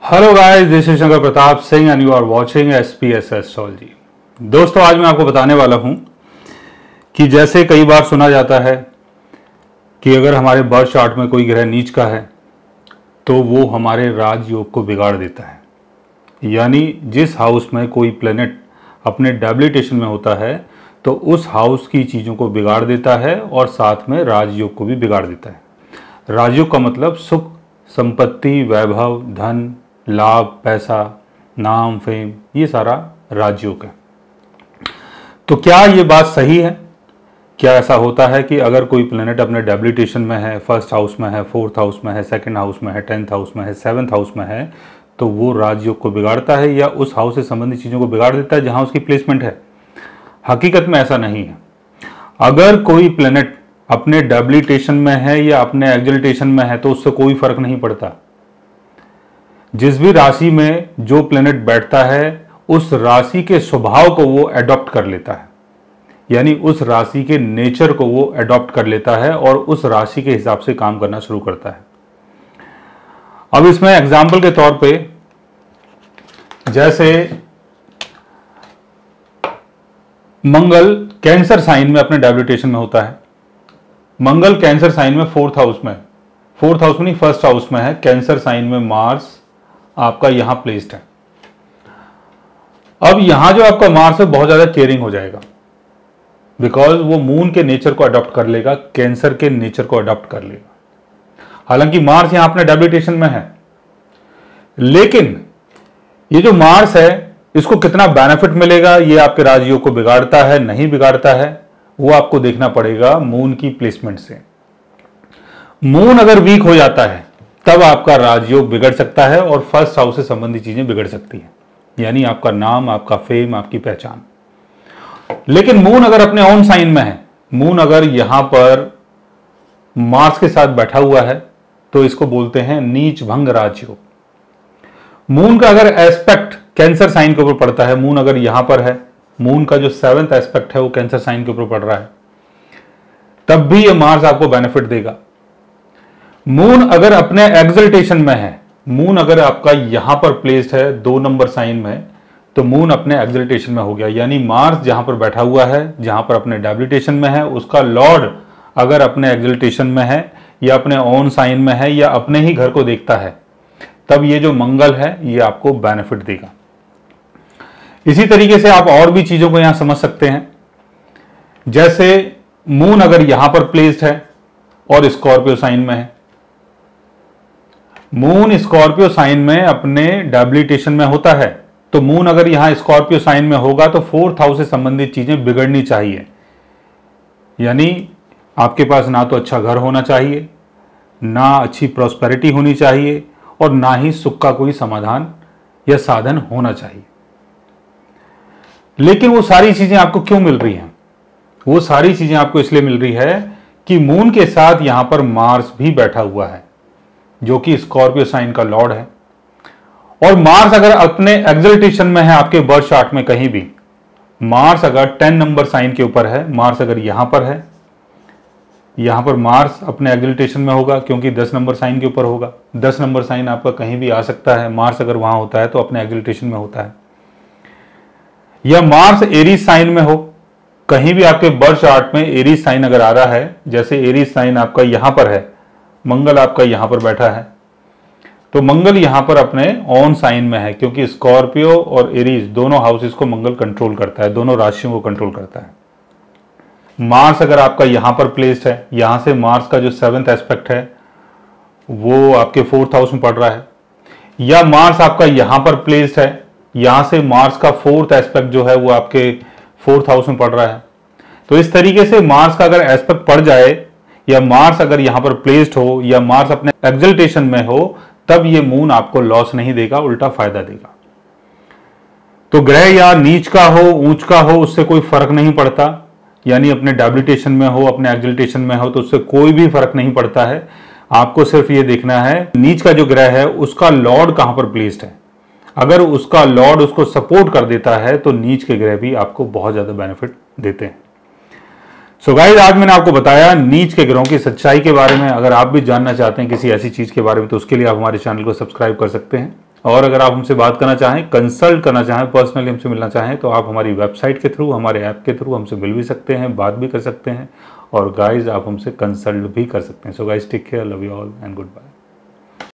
Hello guys, this is Shankar Pratap Singh and you are watching SPS astrology. दोस्तों, आज मैं आपको बताने वाला हूं कि जैसे कई बार सुना जाता है कि अगर हमारे बर्थ चार्ट में कोई ग्रह नीच का है तो वो हमारे राजयोग को बिगाड़ देता है। यानी जिस हाउस में कोई प्लेनेट अपने डेबिलिटेशन में होता है तो उस हाउस की चीज़ों को बिगाड़ देता है और साथ में राजयोग को भी बिगाड़ देता है। राजयोग का मतलब सुख, संपत्ति, वैभव, धन, लाभ, पैसा, नाम, फेम, ये सारा राजयोग है। तो क्या ये बात सही है? क्या ऐसा होता है कि अगर कोई प्लेनेट अपने डेबिलिटेशन में है, फर्स्ट हाउस में है, फोर्थ हाउस में है, सेकंड हाउस में है, 10th हाउस में है, 7th हाउस में है, तो वो राजयोग को बिगाड़ता है या उस हाउस से संबंधित चीज़ों को बिगाड़ देता है जहां उसकी प्लेसमेंट है? हकीकत में ऐसा नहीं है। अगर कोई प्लेनेट अपने डेबिलिटेशन में है या अपने एक्सल्टेशन में है तो उससे कोई फर्क नहीं पड़ता। जिस भी राशि में जो प्लेनेट बैठता है उस राशि के स्वभाव को वो अडॉप्ट कर लेता है, यानी उस राशि के नेचर को वो अडॉप्ट कर लेता है और उस राशि के हिसाब से काम करना शुरू करता है। अब इसमें एग्जाम्पल के तौर पे जैसे मंगल कैंसर साइन में अपने डेबिलिटेशन में होता है। मंगल कैंसर साइन में फोर्थ हाउस में नहीं, फर्स्ट हाउस में है। कैंसर साइन में मार्स आपका यहां प्लेस्ड है। अब यहां जो आपका मार्स है बहुत ज्यादा केयरिंग हो जाएगा, बिकॉज वो मून के नेचर को अडॉप्ट कर लेगा, कैंसर के नेचर को अडॉप्ट कर लेगा। हालांकि मार्स यहां अपने डेबिलिटेशन में है, लेकिन ये जो मार्स है इसको कितना बेनिफिट मिलेगा, ये आपके राजयोग को बिगाड़ता है नहीं बिगाड़ता है, वो आपको देखना पड़ेगा मून की प्लेसमेंट से। मून अगर वीक हो जाता है तब आपका राजयोग बिगड़ सकता है और फर्स्ट हाउस से संबंधित चीजें बिगड़ सकती हैं, यानी आपका नाम, आपका फेम, आपकी पहचान। लेकिन मून अगर अपने ऑन साइन में है, मून अगर यहां पर मार्स के साथ बैठा हुआ है तो इसको बोलते हैं नीच भंग राजयोग। मून का अगर एस्पेक्ट कैंसर साइन के ऊपर पड़ता है, मून अगर यहां पर है, मून का जो 7th एस्पेक्ट है वो कैंसर साइन के ऊपर पड़ रहा है, तब भी ये मार्स आपको बेनिफिट देगा। मून अगर अपने एक्सल्टेशन में है, मून अगर आपका यहां पर प्लेस्ड है 2 नंबर साइन में, तो मून अपने एक्सल्टेशन में हो गया, यानी मार्स जहां पर बैठा हुआ है, जहां पर अपने डेबिलिटेशन में है, उसका लॉर्ड अगर अपने एक्सल्टेशन में है या अपने ओन साइन में है या अपने ही घर को देखता है, तब ये जो मंगल है ये आपको बेनिफिट देगा। इसी तरीके से आप और भी चीजों को यहां समझ सकते हैं। जैसे मून अगर यहां पर प्लेस्ड है और स्कॉर्पियो साइन में है, मून स्कॉर्पियो साइन में अपने डेबिलिटेशन में होता है, तो मून अगर यहां स्कॉर्पियो साइन में होगा तो फोर्थ हाउस से संबंधित चीजें बिगड़नी चाहिए। यानी आपके पास ना तो अच्छा घर होना चाहिए, ना अच्छी प्रॉस्पेरिटी होनी चाहिए और ना ही सुख का कोई समाधान या साधन होना चाहिए। लेकिन वो सारी चीजें आपको क्यों मिल रही हैं? वो सारी चीजें आपको इसलिए मिल रही है कि मून के साथ यहां पर मार्स भी बैठा हुआ है जो कि स्कॉर्पियो साइन का लॉर्ड है। और मार्स अगर अपने एक्सल्टेशन में है आपके बर्थ चार्ट में कहीं भी, मार्स अगर 10 नंबर साइन के ऊपर है, मार्स अगर यहां पर है, यहां पर मार्स अपने एक्सल्टेशन में होगा क्योंकि 10 नंबर साइन के ऊपर होगा। 10 नंबर साइन आपका कहीं भी आ सकता है, मार्स अगर वहां होता है तो अपने एक्सल्टेशन में होता है। या मार्स एरीज साइन में हो, कहीं भी आपके बर्थ चार्ट में एरीज साइन अगर आ रहा है, जैसे एरीज साइन आपका यहां पर है, मंगल आपका यहां पर बैठा है, तो मंगल यहां पर अपने ऑन साइन में है क्योंकि स्कॉर्पियो और एरीज दोनों हाउसेस को मंगल कंट्रोल करता है, दोनों राशियों को कंट्रोल करता है। मार्स अगर आपका यहां पर प्लेस्ड है, यहां से मार्स का जो 7th एस्पेक्ट है वो आपके 4th हाउस में पड़ रहा है, या मार्स आपका यहां पर प्लेस्ड है, यहां से मार्स का 4th एस्पेक्ट जो है वो आपके 4th हाउस में पड़ रहा है। तो इस तरीके से मार्स का अगर एस्पेक्ट पड़ जाए या मार्स अगर यहां पर प्लेस्ड हो या मार्स अपने एक्सल्टेशन में हो, तब ये मून आपको लॉस नहीं देगा, उल्टा फायदा देगा। तो ग्रह या नीच का हो, ऊंच का हो, उससे कोई फर्क नहीं पड़ता। यानी अपने डेबिलिटेशन में हो, अपने एक्सल्टेशन में हो, तो उससे कोई भी फर्क नहीं पड़ता है। आपको सिर्फ ये देखना है नीच का जो ग्रह है उसका लॉर्ड कहां पर प्लेस्ड है। अगर उसका लॉर्ड उसको सपोर्ट कर देता है तो नीच के ग्रह भी आपको बहुत ज्यादा बेनिफिट देते हैं। सो गाइस, आज मैंने आपको बताया नीच के ग्रहों की सच्चाई के बारे में। अगर आप भी जानना चाहते हैं किसी ऐसी चीज के बारे में तो उसके लिए आप हमारे चैनल को सब्सक्राइब कर सकते हैं। और अगर आप हमसे बात करना चाहें, कंसल्ट करना चाहें, पर्सनली हमसे मिलना चाहें, तो आप हमारी वेबसाइट के थ्रू, हमारे ऐप के थ्रू हमसे मिल भी सकते हैं, बात भी कर सकते हैं, और गाइज आप हमसे कंसल्ट भी कर सकते हैं। So guys take care, love you all and good bye.